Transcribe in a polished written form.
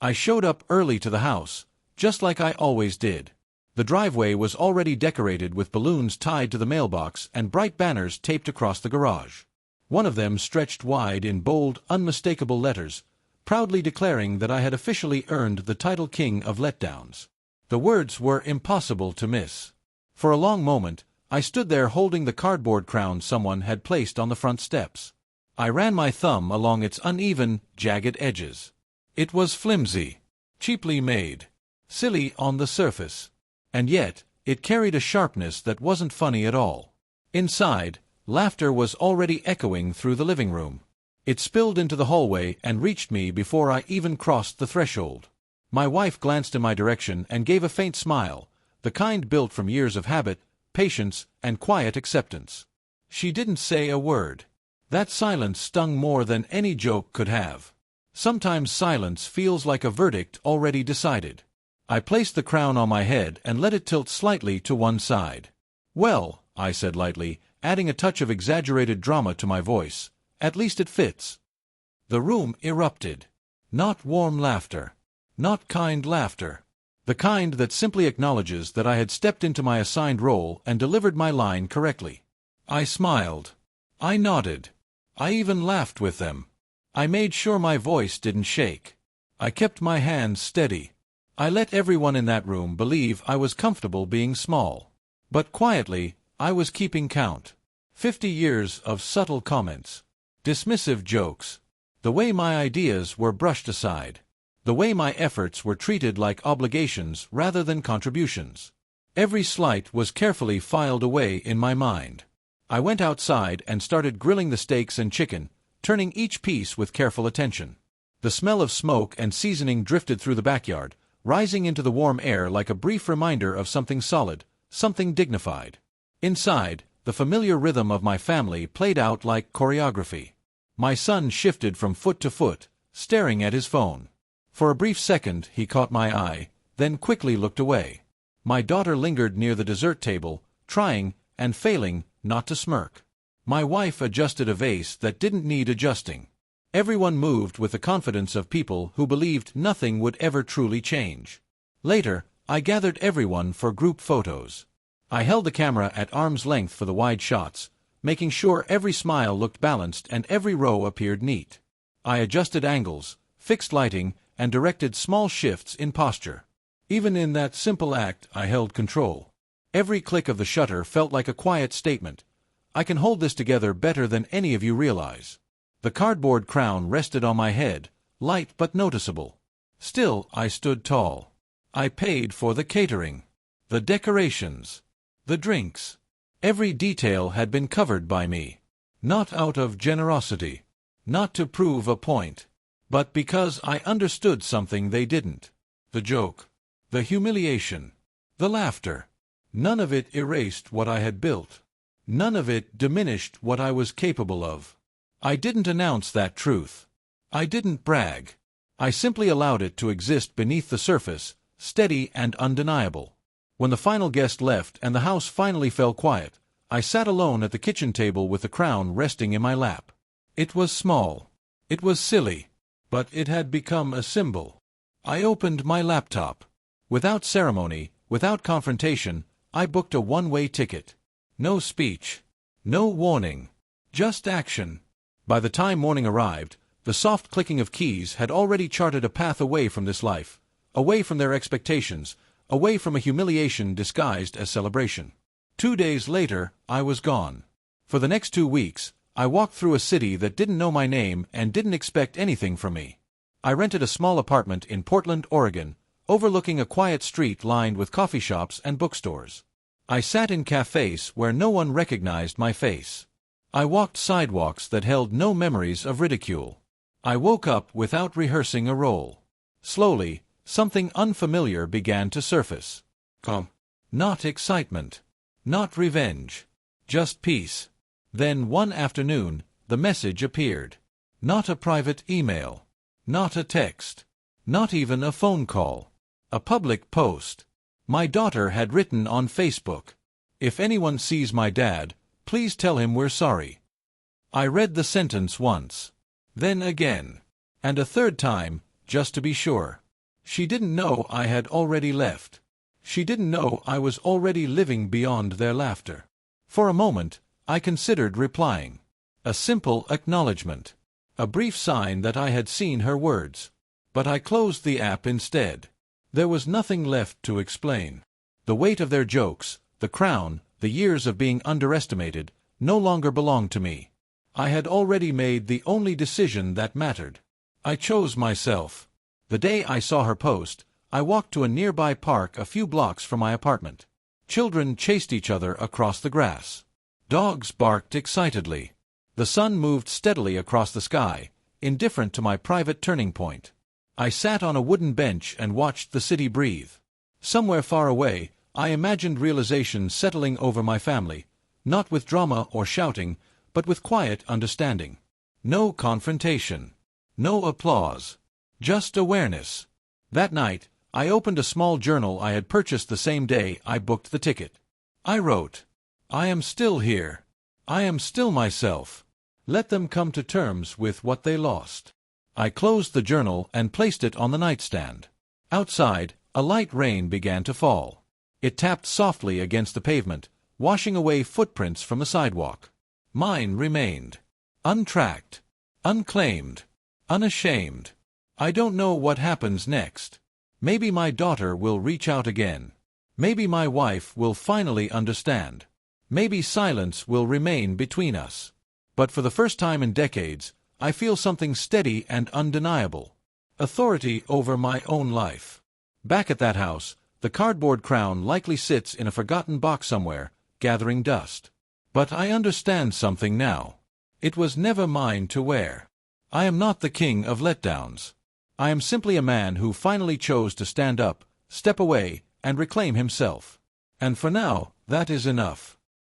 I showed up early to the house, just like I always did. The driveway was already decorated with balloons tied to the mailbox and bright banners taped across the garage. One of them stretched wide in bold, unmistakable letters, proudly declaring that I had officially earned the title King of Letdowns. The words were impossible to miss. For a long moment, I stood there holding the cardboard crown someone had placed on the front steps. I ran my thumb along its uneven, jagged edges. It was flimsy, cheaply made, silly on the surface. And yet, it carried a sharpness that wasn't funny at all. Inside, laughter was already echoing through the living room. It spilled into the hallway and reached me before I even crossed the threshold. My wife glanced in my direction and gave a faint smile, the kind built from years of habit, patience, and quiet acceptance. She didn't say a word. That silence stung more than any joke could have. Sometimes silence feels like a verdict already decided. I placed the crown on my head and let it tilt slightly to one side. "Well," I said lightly, adding a touch of exaggerated drama to my voice, "at least it fits." The room erupted. Not warm laughter. Not kind laughter. The kind that simply acknowledges that I had stepped into my assigned role and delivered my line correctly. I smiled. I nodded. I even laughed with them. I made sure my voice didn't shake. I kept my hands steady. I let everyone in that room believe I was comfortable being small. But quietly, I was keeping count. 50 years of subtle comments. Dismissive jokes. The way my ideas were brushed aside. The way my efforts were treated like obligations rather than contributions. Every slight was carefully filed away in my mind. I went outside and started grilling the steaks and chicken, turning each piece with careful attention. The smell of smoke and seasoning drifted through the backyard, rising into the warm air like a brief reminder of something solid, something dignified. Inside, the familiar rhythm of my family played out like choreography. My son shifted from foot to foot, staring at his phone. For a brief second he caught my eye, then quickly looked away. My daughter lingered near the dessert table, trying, and failing, not to smirk. My wife adjusted a vase that didn't need adjusting. Everyone moved with the confidence of people who believed nothing would ever truly change. Later, I gathered everyone for group photos. I held the camera at arm's length for the wide shots, making sure every smile looked balanced and every row appeared neat. I adjusted angles, fixed lighting, and directed small shifts in posture. Even in that simple act, I held control. Every click of the shutter felt like a quiet statement. I can hold this together better than any of you realize. The cardboard crown rested on my head, light but noticeable. Still, I stood tall. I paid for the catering, the decorations, the drinks. Every detail had been covered by me. Not out of generosity, not to prove a point, but because I understood something they didn't. The joke, the humiliation, the laughter. None of it erased what I had built. None of it diminished what I was capable of. I didn't announce that truth. I didn't brag. I simply allowed it to exist beneath the surface, steady and undeniable. When the final guest left and the house finally fell quiet, I sat alone at the kitchen table with the crown resting in my lap. It was small. It was silly. But it had become a symbol. I opened my laptop. Without ceremony, without confrontation, I booked a one-way ticket. No speech. No warning. Just action. By the time morning arrived, the soft clicking of keys had already charted a path away from this life, away from their expectations, away from a humiliation disguised as celebration. 2 days later, I was gone. For the next 2 weeks, I walked through a city that didn't know my name and didn't expect anything from me. I rented a small apartment in Portland, Oregon, overlooking a quiet street lined with coffee shops and bookstores. I sat in cafes where no one recognized my face. I walked sidewalks that held no memories of ridicule. I woke up without rehearsing a role. Slowly, something unfamiliar began to surface. Calm. Not excitement. Not revenge. Just peace. Then one afternoon, the message appeared. Not a private email. Not a text. Not even a phone call. A public post. My daughter had written on Facebook, "If anyone sees my dad, please tell him we're sorry." I read the sentence once. Then again. And a third time, just to be sure. She didn't know I had already left. She didn't know I was already living beyond their laughter. For a moment, I considered replying. A simple acknowledgement. A brief sign that I had seen her words. But I closed the app instead. There was nothing left to explain. The weight of their jokes, the crown, the years of being underestimated, no longer belonged to me. I had already made the only decision that mattered. I chose myself. The day I saw her post, I walked to a nearby park a few blocks from my apartment. Children chased each other across the grass. Dogs barked excitedly. The sun moved steadily across the sky, indifferent to my private turning point. I sat on a wooden bench and watched the city breathe. Somewhere far away, I imagined realization settling over my family, not with drama or shouting, but with quiet understanding. No confrontation. No applause. Just awareness. That night, I opened a small journal I had purchased the same day I booked the ticket. I wrote, "I am still here. I am still myself. Let them come to terms with what they lost." I closed the journal and placed it on the nightstand. Outside, a light rain began to fall. It tapped softly against the pavement, washing away footprints from the sidewalk. Mine remained. Untracked. Unclaimed. Unashamed. I don't know what happens next. Maybe my daughter will reach out again. Maybe my wife will finally understand. Maybe silence will remain between us. But for the first time in decades, I feel something steady and undeniable. Authority over my own life. Back at that house, the cardboard crown likely sits in a forgotten box somewhere, gathering dust. But I understand something now. It was never mine to wear. I am not the king of letdowns. I am simply a man who finally chose to stand up, step away, and reclaim himself. And for now, that is enough.